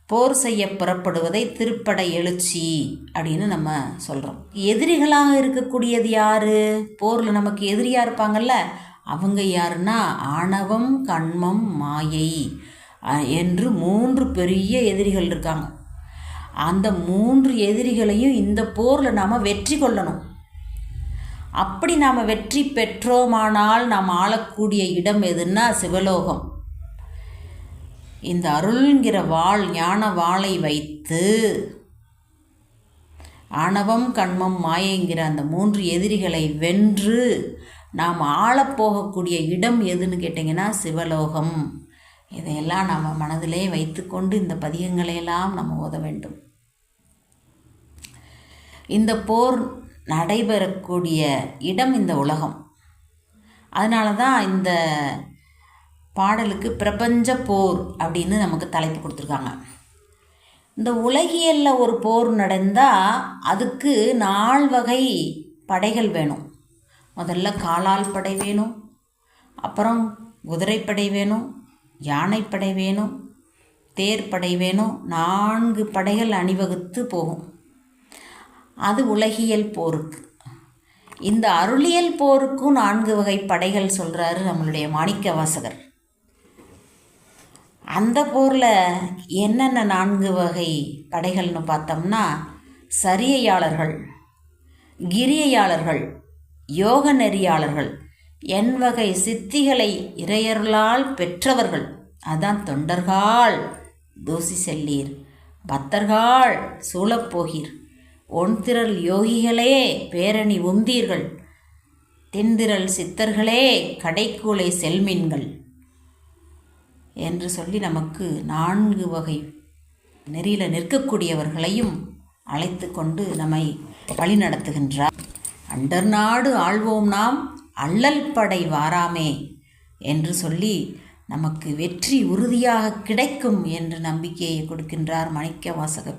போர் செய்ய புறப்படுவதை திருப்படை எழுச்சி அப்படின்னு நம்ம சொல்கிறோம். எதிரிகளாக இருக்கக்கூடியது யார்? போரில் நமக்கு எதிரியாக இருப்பாங்கள்ல, அவங்க யாருன்னா ஆணவம், கண்மம், மாயை என்று 3 பெரிய எதிரிகள் இருக்காங்க. அந்த 3 எதிரிகளையும் இந்த போரில் நாம் வெற்றி கொள்ளணும். அப்படி நாம் வெற்றி பெற்றோமானால் நாம் ஆளக்கூடிய இடம் எதுன்னா சிவலோகம். இந்த அருள்ங்கிற வாள், ஞான வாளை வைத்து ஆணவம், கண்மம், மாயைங்கிற அந்த 3 எதிரிகளை வென்று நாம் ஆளப்போகக்கூடிய இடம் எதுன்னு கேட்டிங்கன்னா சிவலோகம். இதையெல்லாம் நாம் மனதிலே வைத்துக்கொண்டு இந்த பதிகங்களையெல்லாம் நம்ம ஓத வேண்டும். இந்த போர் நடைபெறக்கூடிய இடம் இந்த உலகம். அதனால தான் இந்த பாடலுக்கு பிரபஞ்ச போர் அப்படின்னு நமக்கு தலைப்பு கொடுத்துருக்காங்க. இந்த உலகியலில் ஒரு போர் நடந்தால் அதுக்கு 4 வகை படைகள் வேணும். முதல்ல காலால் படை வேணும், அப்புறம் குதிரைப்படை வேணும், யானைப்படை வேணும், தேர்ப்படை வேணும். 4 படைகள் அணிவகுத்து போகும். அது உலகியல் போருக்கு. இந்த அருளியல் போருக்கும் 4 வகை படைகள் சொல்கிறாரு நம்மளுடைய மாணிக்கவாசகர். அந்த போரில் என்னென்ன 4 வகை படைகள்னு பார்த்தோம்னா, சரியையாளர்கள், கிரியையாளர்கள், யோக நெறியாளர்கள், வகை சித்திகளை இறையருளால் பெற்றவர்கள், அதான் தொண்டர்கள் தூசி செல்லீர், பத்தர்கள் சூழப்போகீர், ஒன்திரள் யோகிகளே பேரணி உந்தீர்கள், தென்திரள் சித்தர்களே கடைக்கூலை செல்மீன்கள் என்று சொல்லி நமக்கு 4 வகை நெறியில் நிற்கக்கூடியவர்களையும் அழைத்து கொண்டு நம்மை வழி நடத்துகின்றார். அண்டர் நாடு ஆள்வோம் நாம் அள்ளல் படை வாராமே என்று சொல்லி நமக்கு வெற்றி உறுதியாக கிடைக்கும் என்று நம்பிக்கையை கொடுக்கின்றார் மாணிக்கவாசகர்.